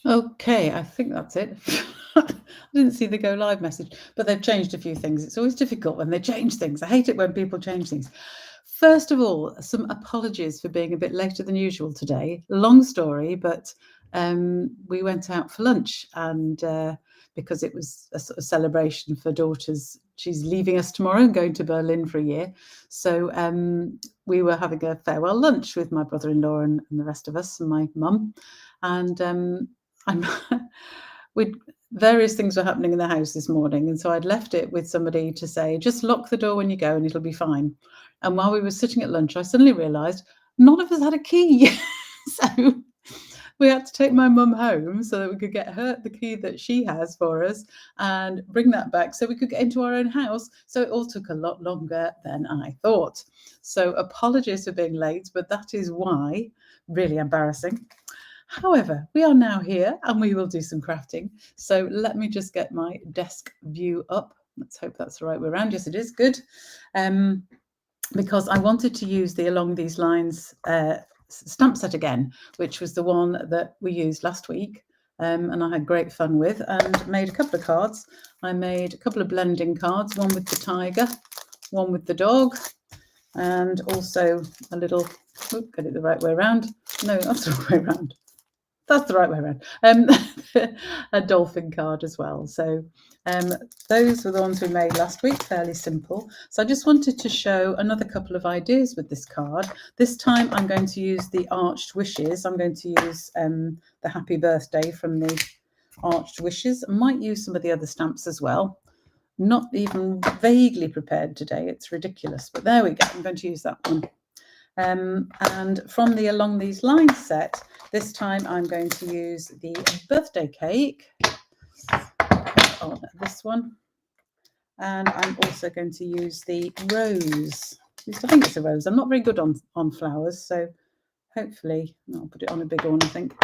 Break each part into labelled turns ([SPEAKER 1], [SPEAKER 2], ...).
[SPEAKER 1] Okay, I think that's it. I didn't see the go live message, but they've changed a few things. It's always difficult when they change things. I hate it when people change things. First of all, some apologies for being a bit later than usual today. Long story, but we went out for lunch, and because it was a sort of celebration for daughter's, she's leaving us tomorrow and going to Berlin for a year. So we were having a farewell lunch with my brother-in-law and the rest of us and my mum. And we'd various things were happening in the house this morning, and so I'd left it with somebody to say, just lock the door when you go and it'll be fine. And while we were sitting at lunch, I suddenly realised none of us had a key. So we had to take my mum home so that we could get her the key that she has for us and bring that back so we could get into our own house. So it all took a lot longer than I thought. So apologies for being late, but that is why. Really embarrassing. However, we are now here and we will do some crafting. So let me just get my desk view up. Let's hope that's the right way around. Yes, it is. Good. Because I wanted to use the Along These Lines stamp set again, which was the one that we used last week. And I had great fun with and made a couple of cards. I made a couple of blending cards, one with the tiger, one with the dog, and also a little, get it the right way around. No, that's the wrong way around. That's the right way around. A dolphin card as well. So those were the ones we made last week, fairly simple. So I just wanted to show another couple of ideas with this card. This time I'm going to use the Arched Wishes. I'm going to use the Happy Birthday from the Arched Wishes. I might use some of the other stamps as well. Not even vaguely prepared today. It's ridiculous, but there we go. I'm going to use that one. And from the Along These Lines set, this time I'm going to use the birthday cake on this one. And I'm also going to use the rose. At least I think it's a rose. I'm not very good on flowers, so hopefully, I'll put it on a bigger one, I think.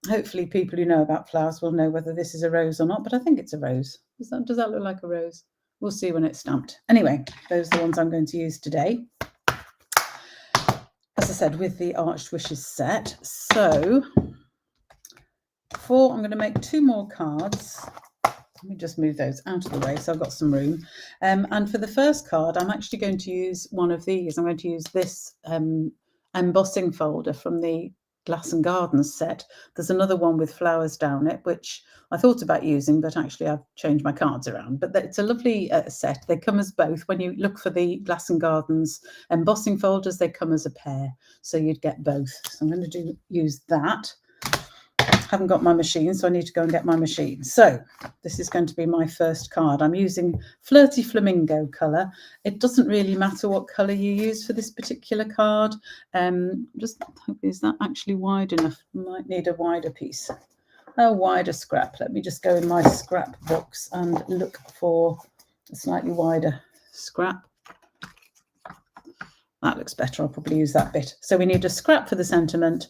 [SPEAKER 1] Hopefully people who know about flowers will know whether this is a rose or not, but I think it's a rose. Does that look like a rose? We'll see when it's stamped. Anyway, those are the ones I'm going to use today. As I said, with the Arched Wishes set. So I'm going to make two more cards. Let me just move those out of the way so I've got some room. And for the first card, I'm actually going to use one of these. I'm going to use this embossing folder from the Glass and Gardens set. There's another one with flowers down it, which I thought about using, but actually I've changed my cards around. But it's a lovely set. They come as both. When you look for the Glass and Gardens embossing folders, they come as a pair. So you'd get both. So I'm going to use that. Haven't got my machine, so I need to go and get my machine. So this is going to be my first card. I'm using Flirty Flamingo colour. It doesn't really matter what colour you use for this particular card. Just is that actually wide enough? Might need a wider piece, a wider scrap. Let me just go in my scrap box and look for a slightly wider scrap. That looks better. I'll probably use that bit. So we need a scrap for the sentiment.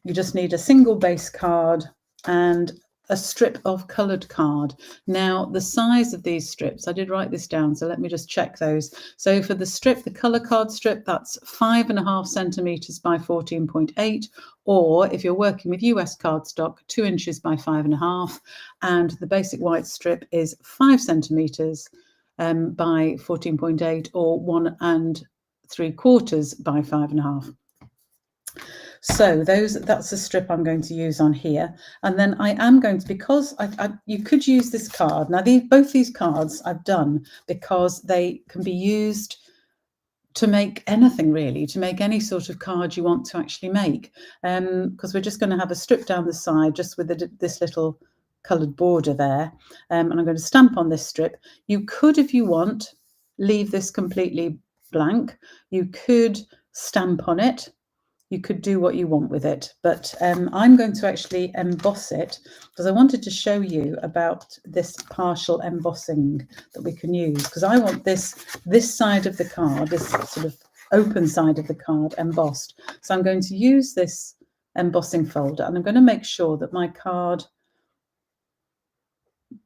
[SPEAKER 1] You just need a single base card and a strip of coloured card. Now, the size of these strips, I did write this down, so let me just check those. So for the strip, the colour card strip, that's 5.5 centimetres by 14.8, or if you're working with US cardstock, 2 inches by 5.5, and the basic white strip is 5 centimetres by 14.8, or 1 3/4 by 5.5. So that's the strip I'm going to use on here. And then I am going to, because you could use this card. Now, both these cards I've done because they can be used to make anything really, to make any sort of card you want to actually make. Because we're just going to have a strip down the side just with this little coloured border there. And I'm going to stamp on this strip. You could, if you want, leave this completely blank. You could stamp on it. You could do what you want with it, but I'm going to actually emboss it because I wanted to show you about this partial embossing that we can use, because I want this side of the card, this sort of open side of the card, embossed. So I'm going to use this embossing folder, and I'm going to make sure that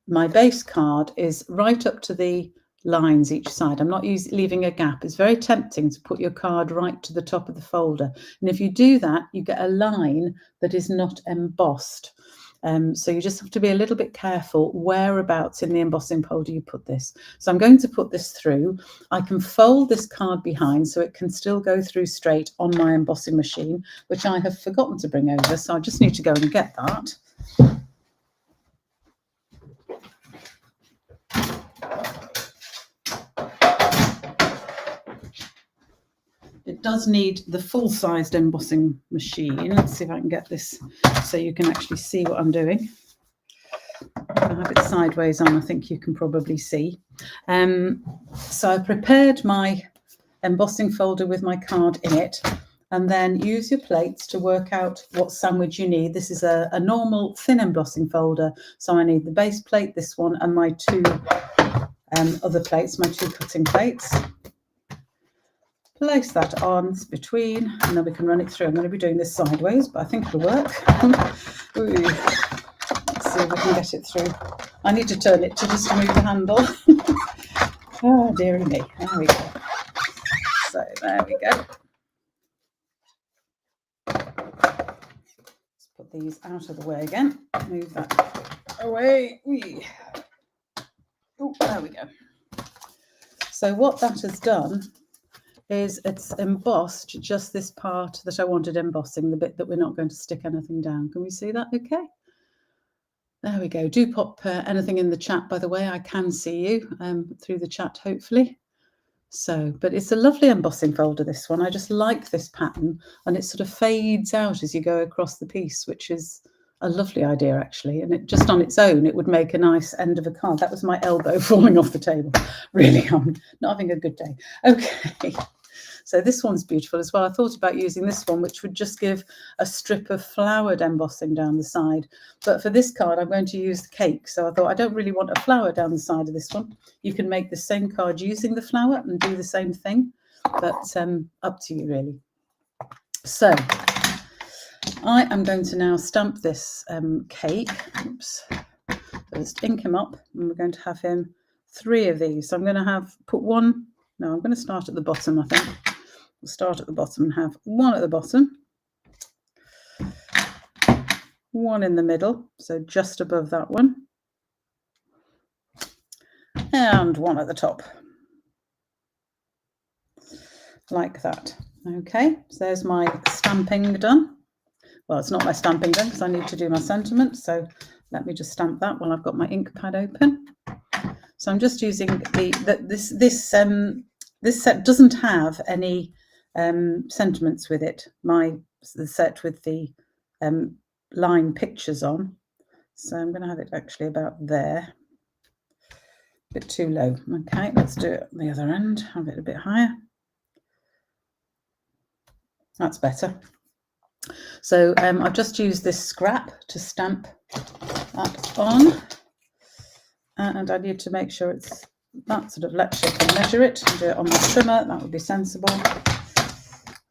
[SPEAKER 1] my base card is right up to the lines each side. I'm not leaving a gap. It's very tempting to put your card right to the top of the folder, and if you do that, you get a line that is not embossed. So you just have to be a little bit careful whereabouts in the embossing folder you put this. So I'm going to put this through. I can fold this card behind so it can still go through straight on my embossing machine, which I have forgotten to bring over. So I just need to go and get that. It does need the full-sized embossing machine. Let's see if I can get this so you can actually see what I'm doing. I have it sideways on, I think you can probably see. So I prepared my embossing folder with my card in it, and then use your plates to work out what sandwich you need. This is a normal thin embossing folder, so I need the base plate, this one, and my two other plates, my two cutting plates. Place that on between, and then we can run it through. I'm going to be doing this sideways, but I think it'll work. Let's see if we can get it through. I need to turn it to just move the handle. Oh, dearie me. There we go. So there we go. Let's put these out of the way again. Move that away. Oh, there we go. So what that has done is it's embossed just this part that I wanted embossing, the bit that we're not going to stick anything down. Can we see that okay? There we go. Do pop anything in the chat, by the way. I can see you through the chat, hopefully. So, but it's a lovely embossing folder, this one. I just like this pattern, and it sort of fades out as you go across the piece, which is a lovely idea, actually. And it just on its own, it would make a nice end of a card. That was my elbow falling off the table. Really, I'm not having a good day. Okay. So this one's beautiful as well. I thought about using this one, which would just give a strip of flowered embossing down the side. But for this card, I'm going to use the cake. So I thought I don't really want a flower down the side of this one. You can make the same card using the flower and do the same thing, but up to you, really. So I am going to now stamp this cake. Oops. So just ink him up, and we're going to have him 3 of these. So I'm going to put one. No, I'm going to start at the bottom, I think. We'll start at the bottom and have one at the bottom, one in the middle, so just above that one, and one at the top, like that. Okay, so there's my stamping done. Well, it's not my stamping done because I need to do my sentiment, so let me just stamp that while I've got my ink pad open. So I'm just using this set doesn't have any sentiments with it. The set with the line pictures on. So I'm going to have it actually about there. A bit too low. Okay, let's do it on the other end. Have it a bit higher. That's better. So I've just used this scrap to stamp that on. And I need to make sure it's that sort of lecture. I can measure it and do it on my trimmer. That would be sensible.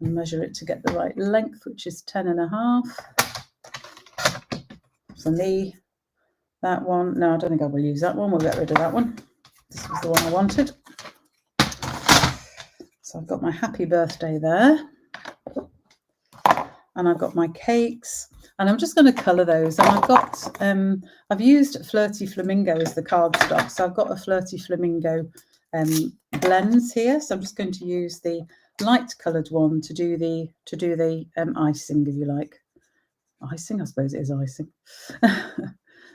[SPEAKER 1] And measure it to get the right length, which is 10.5. For me, that one. No, I don't think I will use that one. We'll get rid of that one. This was the one I wanted. So I've got my happy birthday there. And I've got my cakes. And I'm just going to colour those. And I've used Flirty Flamingo as the cardstock. So I've got a Flirty Flamingo blends here. So I'm just going to use the light coloured one to do the icing, if you like. Icing, I suppose it is icing.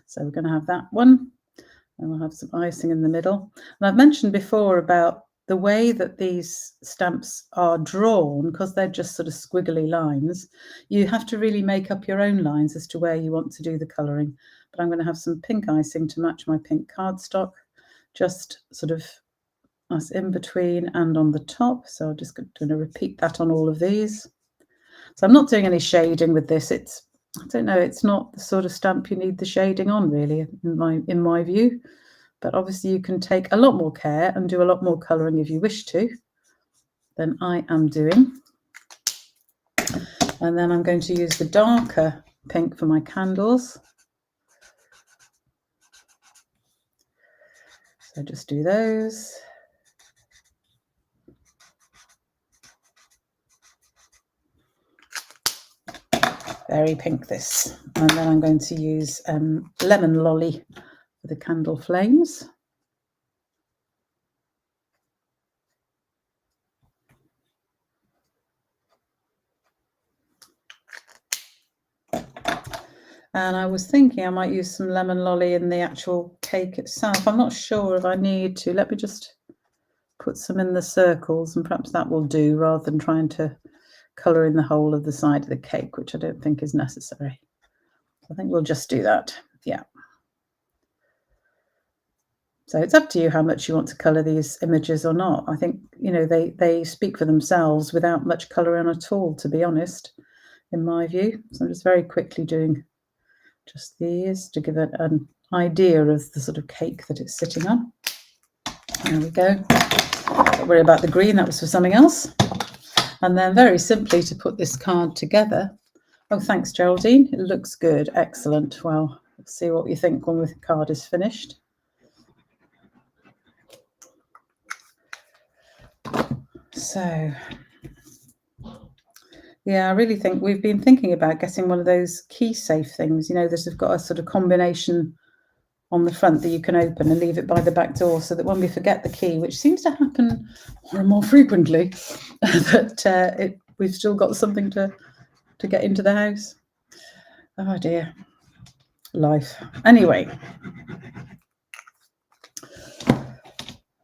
[SPEAKER 1] So we're going to have that one. And we'll have some icing in the middle. And I've mentioned before about the way that these stamps are drawn, because they're just sort of squiggly lines, you have to really make up your own lines as to where you want to do the colouring. But I'm going to have some pink icing to match my pink cardstock, just sort of as in between and on the top. So I'm just going to repeat that on all of these. So I'm not doing any shading with this. I don't know, it's not the sort of stamp you need the shading on, really, in my view. But obviously you can take a lot more care and do a lot more colouring if you wish to than I am doing. And then I'm going to use the darker pink for my candles. So just do those. Very pink this. And then I'm going to use lemon lolly for the candle flames. And I was thinking I might use some lemon lolly in the actual cake itself. I'm not sure if I need to. Let me just put some in the circles, and perhaps that will do, rather than trying to colour in the whole of the side of the cake, which I don't think is necessary. I think we'll just do that. Yeah. So it's up to you how much you want to colour these images or not. I think, you know, they speak for themselves without much colouring at all, to be honest, in my view. So I'm just very quickly doing just these to give it an idea of the sort of cake that it's sitting on. There we go. Don't worry about the green, that was for something else. And then very simply to put this card together. Oh, thanks, Geraldine. It looks good. Excellent. Well, let's see what you think when the card is finished. So, yeah, I really think we've been thinking about getting one of those key safe things, you know, that have got a sort of combination on the front that you can open and leave it by the back door, so that when we forget the key, which seems to happen more and more frequently, that we've still got something to get into the house. Oh dear, life. Anyway,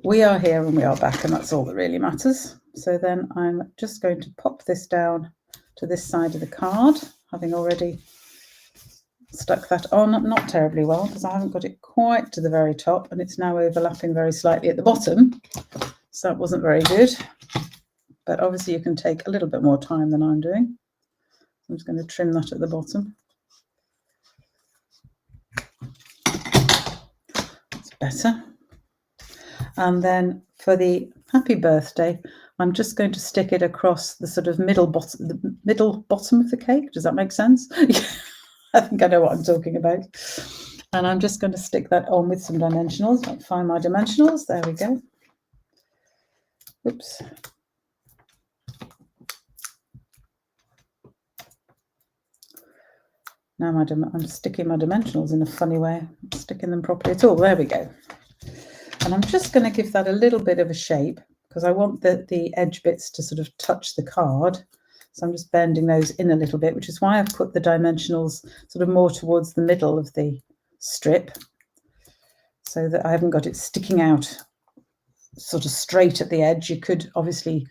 [SPEAKER 1] we are here and we are back, and that's all that really matters. So then I'm just going to pop this down to this side of the card, having already stuck that on, not terribly well, because I haven't got it quite to the very top, and it's now overlapping very slightly at the bottom. So that wasn't very good. But obviously you can take a little bit more time than I'm doing. I'm just going to trim that at the bottom. That's better. And then for the happy birthday, I'm just going to stick it across the sort of middle bottom of the cake. Does that make sense? I think I know what I'm talking about. And I'm just going to stick that on with some dimensionals. I'll find my dimensionals. There we go. Oops. Now I'm sticking my dimensionals in a funny way. I'm not sticking them properly at all. There we go. And I'm just going to give that a little bit of a shape, because I want the edge bits to sort of touch the card. So I'm just bending those in a little bit, which is why I've put the dimensionals sort of more towards the middle of the strip, so that I haven't got it sticking out sort of straight at the edge. You could obviously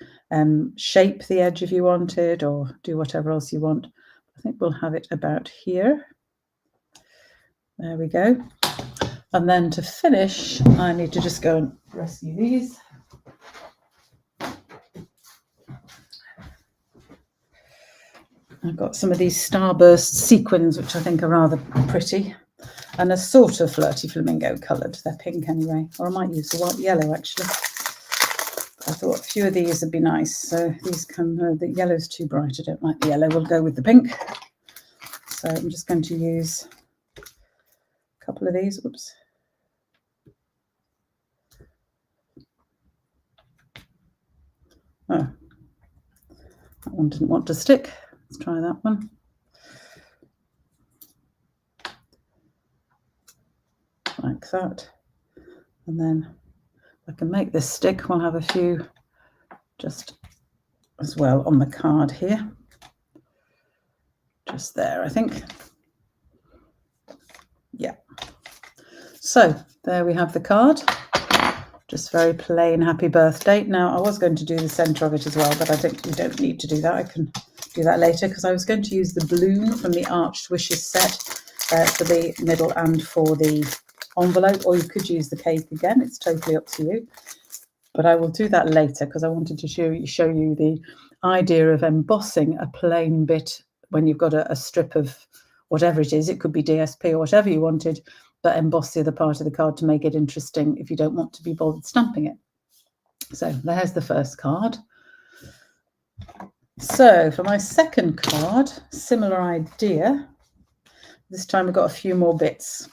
[SPEAKER 1] shape the edge if you wanted, or do whatever else you want. I think we'll have it about here. There we go. And then to finish, I need to just go and rescue these. I've got some of these starburst sequins, which I think are rather pretty, and a sort of flirty flamingo coloured. They're pink anyway, or I might use the white yellow actually. I thought a few of these would be nice. So these come, the yellow's too bright. I don't like the yellow. We'll go with the pink. So I'm just going to use a couple of these. Oops. Oh, that one didn't want to stick. Let's try that one. Like that. And then I can make this stick. We'll have a few just as well on the card here. Just there, I think. Yeah. So there we have the card. Just very plain happy birthday. Now, I was going to do the centre of it as well, but I think we don't need to do that. I can do that later, because I was going to use the balloon from the Arched Wishes set for the middle and for the envelope, or you could use the cake again. It's totally up to you. But I will do that later, because I wanted to show you the idea of embossing a plain bit when you've got a strip of whatever it is. It could be DSP or whatever you wanted, but emboss the other part of the card to make it interesting if you don't want to be bothered stamping it. So there's the first card. So for my second card, similar idea. This time we've got a few more bits.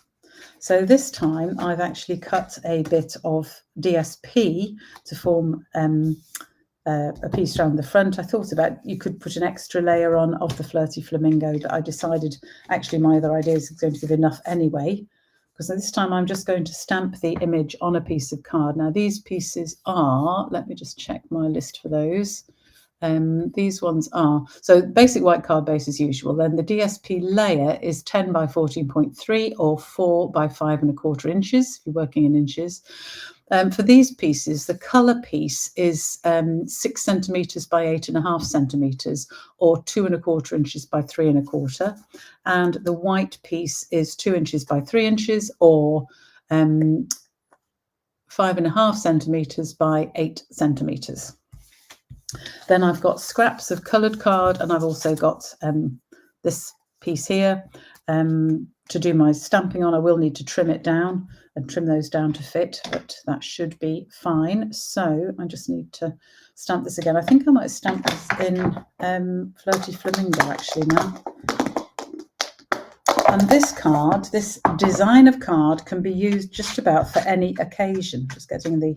[SPEAKER 1] So this time I've actually cut a bit of DSP to form a piece around the front. I thought about you could put an extra layer on of the Flirty Flamingo, but I decided actually my other idea is going to give enough anyway, because this time I'm just going to stamp the image on a piece of card. Now these pieces are, let me just check my list for those. These ones are, so basic white card base as usual. Then the DSP layer is 10 by 14.3 or 4 by 5 1/4 inches, if you're working in inches. For these pieces, the colour piece is 6 centimetres by 8.5 centimetres or 2 1/4 inches by 3 1/4. And the white piece is 2 inches by 3 inches or 5.5 centimetres by 8 centimetres. Then I've got scraps of coloured card, and I've also got this piece here to do my stamping on. I will need to trim it down and trim those down to fit, but that should be fine. So I just need to stamp this again. I think I might stamp this in Flirty Flamingo actually now. And this card, this design of card, can be used just about for any occasion. Just getting the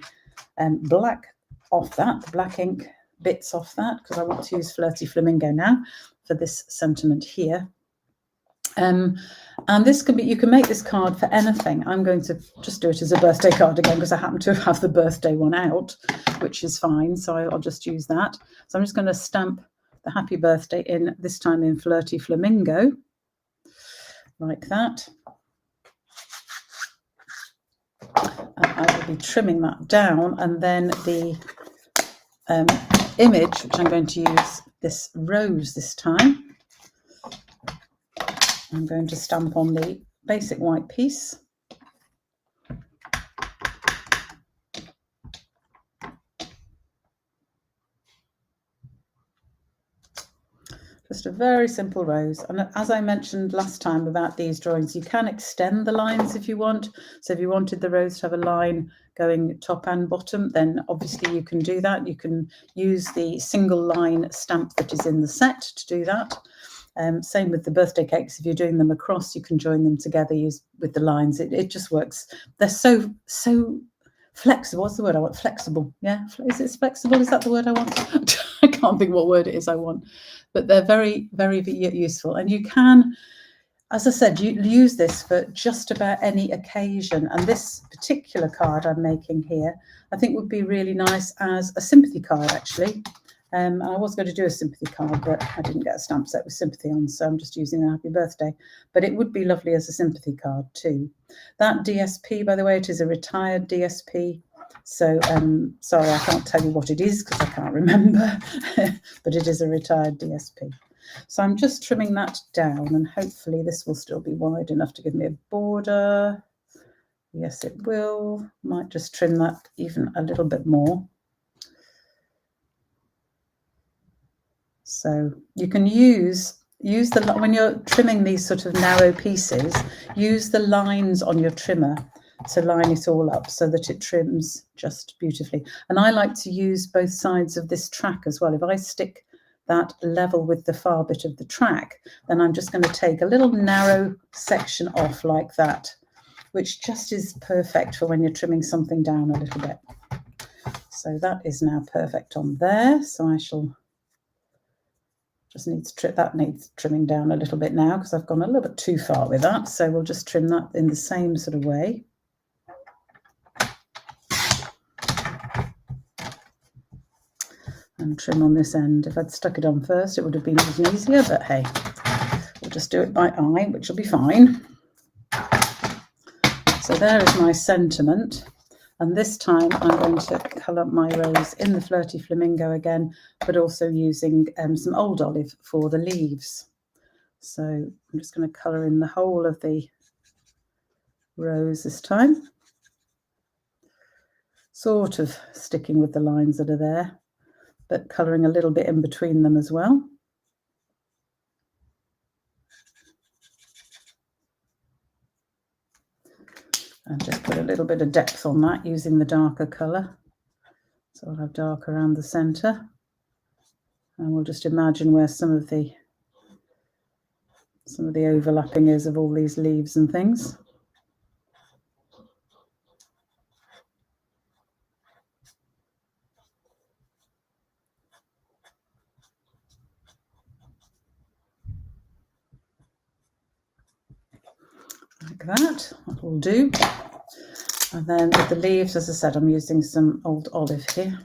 [SPEAKER 1] black off that, the black ink bits off that, because I want to use Flirty Flamingo now for this sentiment here. And this can be, you can make this card for anything. I'm going to just do it as a birthday card again because I happen to have the birthday one out, which is fine. So I'll just use that. So I'm just going to stamp the happy birthday in, this time in Flirty Flamingo, like that. And I will be trimming that down, and then the image, which I'm going to use this rose this time, I'm going to stamp on the basic white piece. Just a very simple rose. And as I mentioned last time about these drawings, you can extend the lines if you want. So if you wanted the rose to have a line going top and bottom, then obviously you can do that. You can use the single line stamp that is in the set to do that. Same with the birthday cakes. If you're doing them across, you can join them together with the lines. It just works. They're so flexible. What's the word I want? Flexible. Yeah. Is it flexible? Is that the word I want? I can't think what word it is I want. But they're very, very useful. And you can, as I said, you use this for just about any occasion. And this particular card I'm making here, I think would be really nice as a sympathy card, actually. And I was going to do a sympathy card, but I didn't get a stamp set with sympathy on, so I'm just using a happy birthday. But it would be lovely as a sympathy card too. That DSP, by the way, it is a retired DSP. So sorry, I can't tell you what it is because I can't remember, but it is a retired DSP. So I'm just trimming that down, and hopefully this will still be wide enough to give me a border. Yes, it will. Might just trim that even a little bit more. So you can use the, when you're trimming these sort of narrow pieces, use the lines on your trimmer to line it all up so that it trims just beautifully. And I like to use both sides of this track as well. If I stick that level with the far bit of the track, then I'm just going to take a little narrow section off like that, which just is perfect for when you're trimming something down a little bit. So that is now perfect on there. So I shall just need to trim, that needs trimming down a little bit now because I've gone a little bit too far with that. So we'll just trim that in the same sort of way. And trim on this end. If I'd stuck it on first, it would have been even easier, but hey, we'll just do it by eye, which will be fine. So there is my sentiment. And this time I'm going to colour my rose in the Flirty Flamingo again, but also using some Old Olive for the leaves. So I'm just going to colour in the whole of the rose this time. Sort of sticking with the lines that are there, but colouring a little bit in between them as well. And just put a little bit of depth on that using the darker colour. So I'll have dark around the centre. And we'll just imagine where some of the overlapping is of all these leaves and things. like that. That will do. And then with the leaves, as I said, I'm using some old olive here.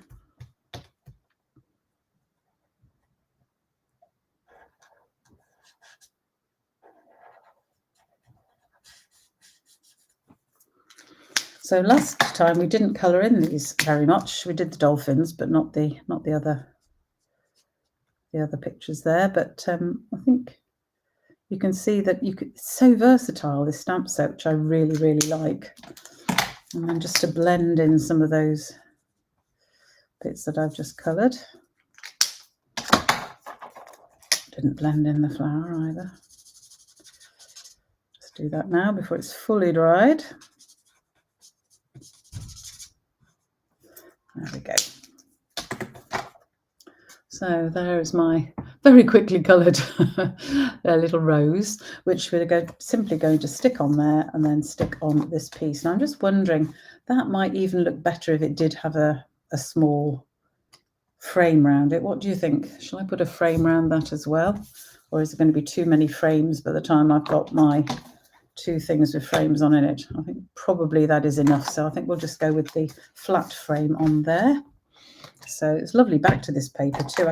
[SPEAKER 1] So last time we didn't colour in these very much. We did the dolphins, but not the other pictures there. But I think you can see that it's so versatile, this stamp set, which I really, really like. And then just to blend in some of those bits that I've just coloured. Didn't blend in the flower either. Let's do that now before it's fully dried. There we go. So there is my very quickly coloured little rose, which we're simply going to stick on there and then stick on this piece. And I'm just wondering, that might even look better if it did have a small frame around it. What do you think? Shall I put a frame around that as well? Or is it going to be too many frames by the time I've got my 2 things with frames on in it? I think probably that is enough. So I think we'll just go with the flat frame on there. So it's lovely back to this paper too.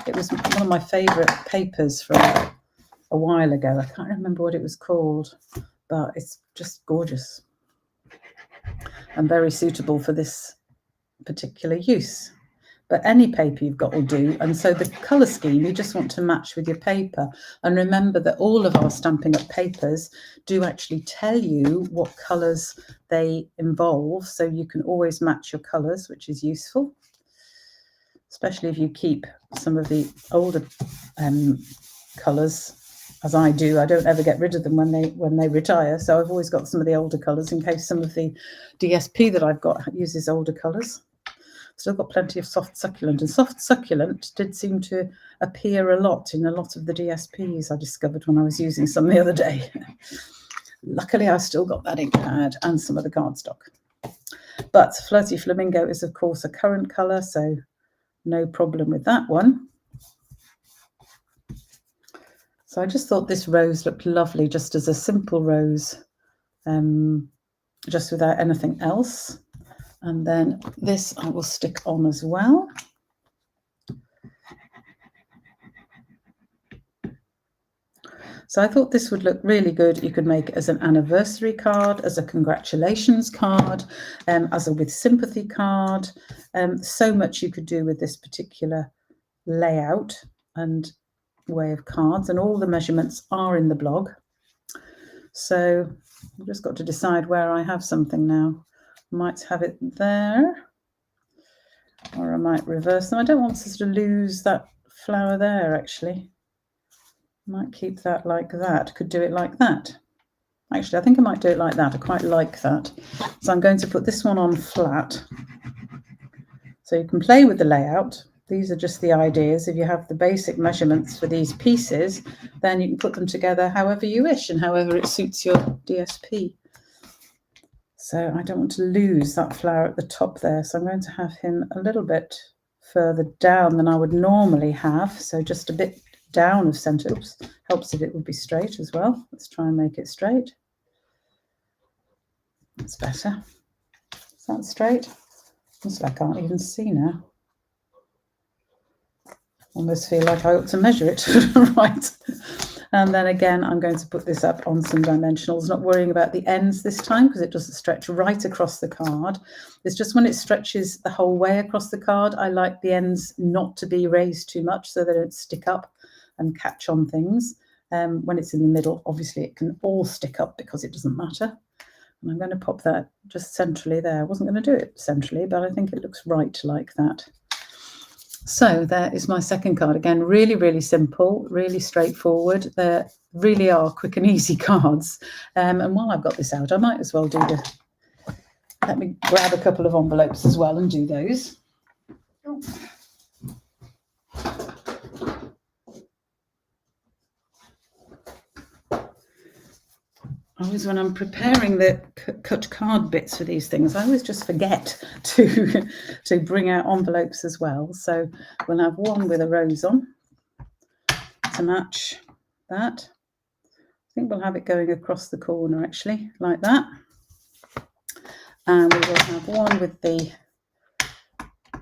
[SPEAKER 1] It was one of my favourite papers from a while ago. I can't remember what it was called, but it's just gorgeous and very suitable for this particular use. But any paper you've got will do. And so the colour scheme, you just want to match with your paper. And remember that all of our Stampin' Up papers do actually tell you what colours they involve. So you can always match your colours, which is useful, especially if you keep some of the older colours, as I do. I don't ever get rid of them when they retire. So I've always got some of the older colours in case some of the DSP that I've got uses older colours. Still got plenty of soft succulent, and soft succulent did seem to appear a lot in a lot of the DSPs I discovered when I was using some the other day. Luckily, I still got that ink pad and some of the cardstock. But Flirty Flamingo is, of course, a current colour, so no problem with that one. So I just thought this rose looked lovely, just as a simple rose, just without anything else. And then this I will stick on as well. So I thought this would look really good. You could make it as an anniversary card, as a congratulations card, as a with sympathy card. So much you could do with this particular layout and way of cards, and all the measurements are in the blog. So I've just got to decide where I have something now. I might have it there, or I might reverse them. I don't want to sort of lose that flower there, actually. I might keep that like that. Could do it like that. Actually, I think I might do it like that. I quite like that. So I'm going to put this one on flat. So you can play with the layout. These are just the ideas. If you have the basic measurements for these pieces, then you can put them together however you wish and however it suits your DSP. So I don't want to lose that flower at the top there. So I'm going to have him a little bit further down than I would normally have. So just a bit down of centre. Oops, helps if it would be straight as well. Let's try and make it straight. That's better. Is that straight? Looks like I can't even see now. Almost feel like I ought to measure it. Right. And then again, I'm going to put this up on some dimensionals, not worrying about the ends this time because it doesn't stretch right across the card. It's just when it stretches the whole way across the card, I like the ends not to be raised too much so they don't stick up and catch on things. When it's in the middle, obviously it can all stick up because it doesn't matter. And I'm going to pop that just centrally there. I wasn't going to do it centrally, but I think it looks right like that. So there is my second card. Again, really, really simple, really straightforward. They really are quick and easy cards. And while I've got this out, I might as well do let me grab a couple of envelopes as well and do those. Oh. Always when I'm preparing the cut card bits for these things, I always just forget to bring out envelopes as well. So we'll have one with a rose on to match that. I think we'll have it going across the corner actually, like that. And we will have one with the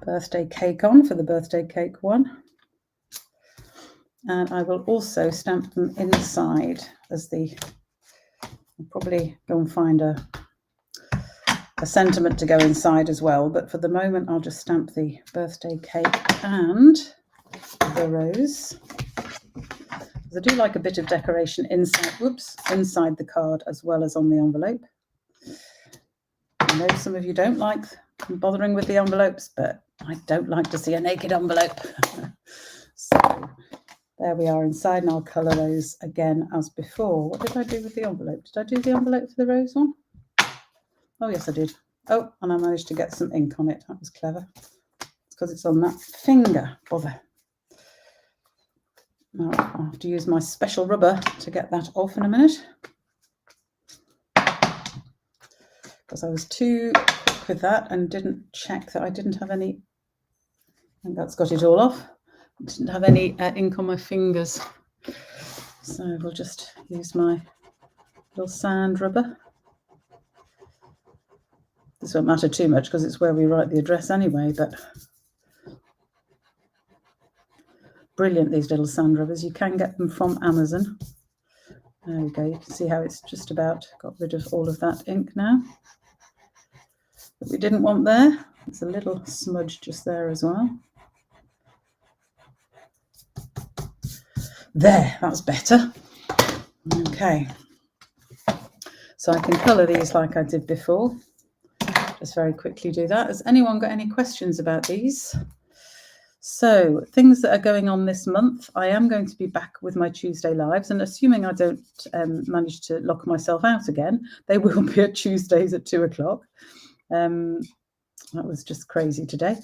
[SPEAKER 1] birthday cake on for the birthday cake one. And I will also stamp them inside as the, I'll probably go and find a sentiment to go inside as well. But for the moment, I'll just stamp the birthday cake and the rose. Because I do like a bit of decoration inside, inside the card as well as on the envelope. I know some of you don't like bothering with the envelopes, but I don't like to see a naked envelope. So there we are inside, and I'll colour those again as before. What did I do with the envelope? Did I do the envelope for the rose one? Oh, yes, I did. Oh, and I managed to get some ink on it. That was clever. It's because it's on that finger. Bother. Now I'll have to use my special rubber to get that off in a minute. Because I was too quick with that and didn't check that I didn't have any. I think that's got it all off. Didn't have any ink on my fingers, so we'll just use my little sand rubber. This won't matter too much because it's where we write the address anyway, but brilliant, these little sand rubbers. You can get them from Amazon. There we go, you can see how it's just about got rid of all of that ink now that we didn't want there. There's a little smudge just there as well. There, that's better. Okay, so I can colour these like I did before. Just very quickly do that. Has anyone got any questions about these? So things that are going on this month, I am going to be back with my Tuesday lives, and assuming I don't manage to lock myself out again, they will be at Tuesdays at 2 o'clock. That was just crazy today.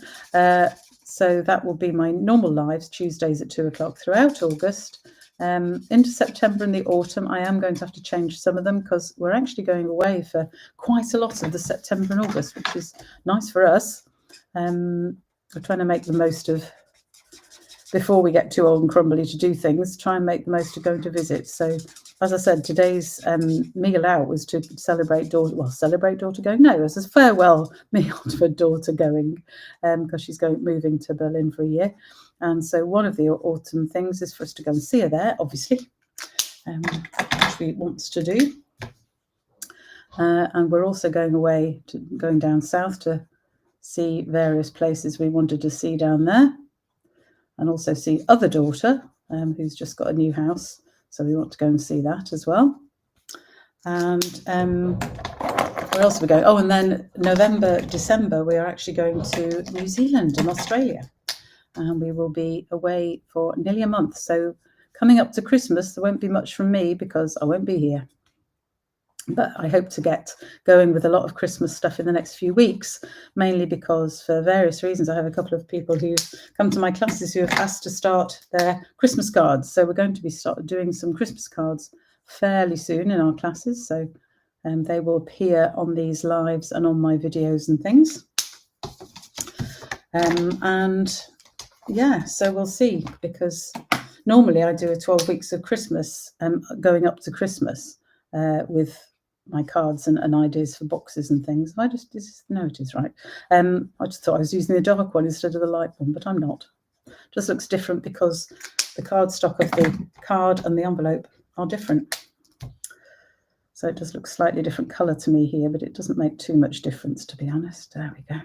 [SPEAKER 1] So that will be my normal lives, Tuesdays at 2 o'clock throughout August. Into September and the autumn, I am going to have to change some of them because we're actually going away for quite a lot of the September and August, which is nice for us. We're trying to make the most of, before we get too old and crumbly to do things, try and make the most of going to visit. So, as I said, today's meal out was to celebrate daughter going. No, it was a farewell meal for daughter going, because she's moving to Berlin for a year. And so one of the autumn things is for us to go and see her there, obviously, which we wants to do. And we're also going down south to see various places we wanted to see down there, and also see other daughter who's just got a new house. So we want to go and see that as well. And where else are we going? Oh, and then November, December, we are actually going to New Zealand and Australia. And we will be away for nearly a month. So coming up to Christmas, there won't be much from me because I won't be here. But I hope to get going with a lot of Christmas stuff in the next few weeks, mainly because for various reasons, I have a couple of people who come to my classes who have asked to start their Christmas cards. So we're going to be doing some Christmas cards fairly soon in our classes. So they will appear on these lives and on my videos and things. And yeah, so we'll see, because normally I do a 12 weeks of Christmas going up to Christmas with my cards and ideas for boxes and things. No, it is right. I just thought I was using the dark one instead of the light one, but I'm not. Just looks different because the cardstock of the card and the envelope are different. So it does look slightly different colour to me here, but it doesn't make too much difference, to be honest. There we go.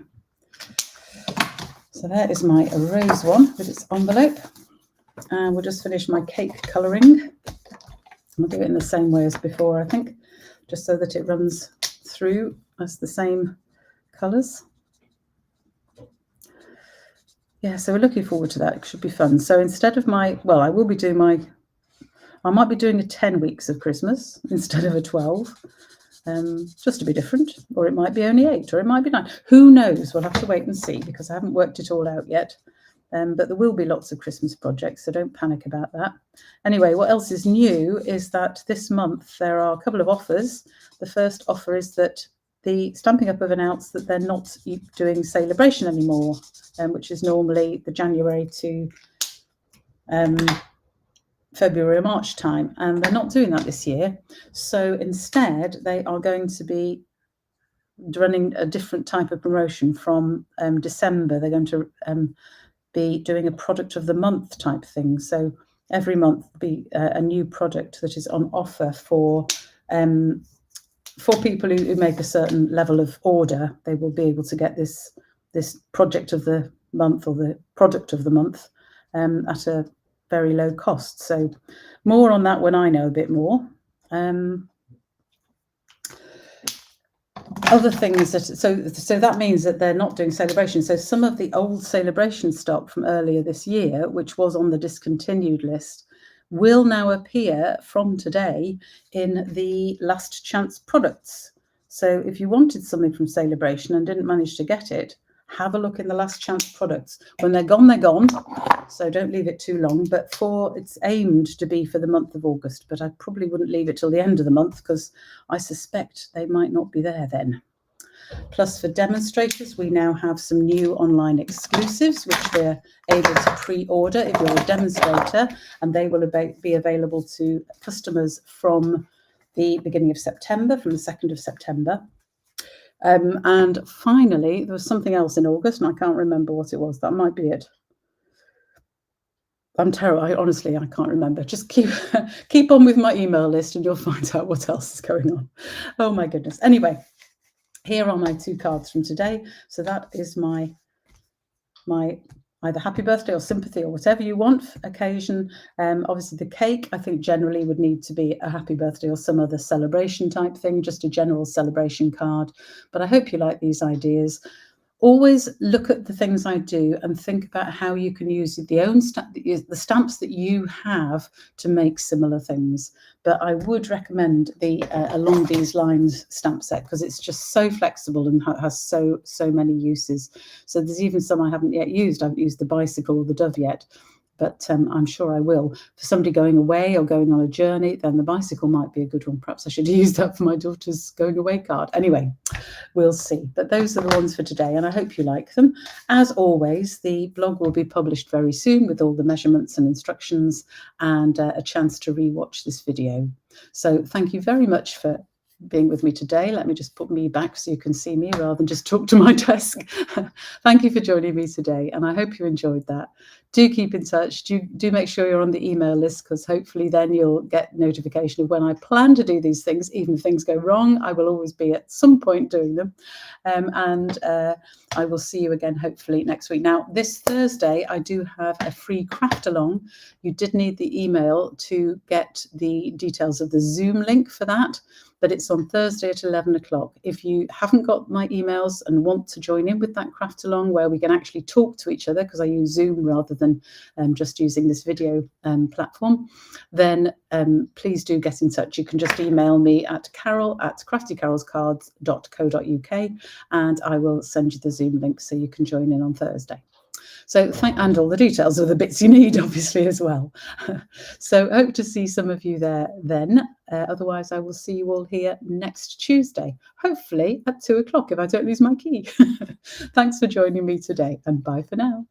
[SPEAKER 1] So there is my rose one with its envelope. And we'll just finish my cake colouring. I'll do it in the same way as before, I think, just so that it runs through as the same colours. Yeah, so we're looking forward to that. It should be fun. So instead of I might be doing a 10 weeks of Christmas instead of a 12, just to be different. Or it might be only 8, or it might be 9. Who knows? We'll have to wait and see, because I haven't worked it all out yet. But there will be lots of Christmas projects, so don't panic about that. Anyway, what else is new is that this month there are a couple of offers. The first offer is that the Stampin' Up have announced that they're not doing Celebration anymore, which is normally the January to February or March time, and they're not doing that this year. So instead, they are going to be running a different type of promotion from December. They're going to be doing a product of the month type thing. So every month will be a new product that is on offer for people who make a certain level of order. They will be able to get this project of the month or the product of the month at a very low cost. So more on that when I know a bit more. Other things that so that means that they're not doing celebration. So some of the old celebration stock from earlier this year, which was on the discontinued list, will now appear from today in the last chance products. So if you wanted something from celebration and didn't manage to get it, have a look in the last chance products. When they're gone, they're gone. So don't leave it too long. But it's aimed to be for the month of August, but I probably wouldn't leave it till the end of the month because I suspect they might not be there then. Plus, for demonstrators, we now have some new online exclusives, which we're able to pre-order if you're a demonstrator, and they will be available to customers from the beginning of September, from the 2nd of September. And finally, there was something else in August, and I can't remember what it was. That might be it. I'm terrible. Honestly, I can't remember. Just keep on with my email list and you'll find out what else is going on. Oh my goodness. Anyway, here are my 2 cards from today. So that is my either happy birthday or sympathy or whatever you want occasion. Obviously the cake, I think generally would need to be a happy birthday or some other celebration type thing, just a general celebration card. But I hope you like these ideas. Always look at the things I do and think about how you can use the stamps that you have to make similar things. But I would recommend the Along These Lines stamp set because it's just so flexible and has so many uses. So there's even some I haven't yet used. I haven't used the bicycle or the dove yet, but I'm sure I will. For somebody going away or going on a journey, then the bicycle might be a good one. Perhaps I should use that for my daughter's going away card. Anyway, we'll see. But those are the ones for today, and I hope you like them. As always, the blog will be published very soon with all the measurements and instructions and a chance to re-watch this video. So thank you very much for being with me today. Let me just put me back so you can see me rather than just talk to my desk. Thank you for joining me today, and I hope you enjoyed that. Do keep in touch. Do make sure you're on the email list because hopefully then you'll get notification of when I plan to do these things. Even if things go wrong, I will always be at some point doing them. I will see you again hopefully next week. Now, this Thursday, I do have a free Craftalong. You did need the email to get the details of the Zoom link for that, but it's on Thursday at 11 o'clock. If you haven't got my emails and want to join in with that Craftalong where we can actually talk to each other, because I use Zoom rather than just using this video platform, then please do get in touch. You can just email me at carol@craftycarolscards.co.uk and I will send you the Zoom link so you can join in on Thursday. So and all the details of the bits you need, obviously, as well. So hope to see some of you there then. Otherwise, I will see you all here next Tuesday, hopefully at 2 o'clock if I don't lose my key. Thanks for joining me today and bye for now.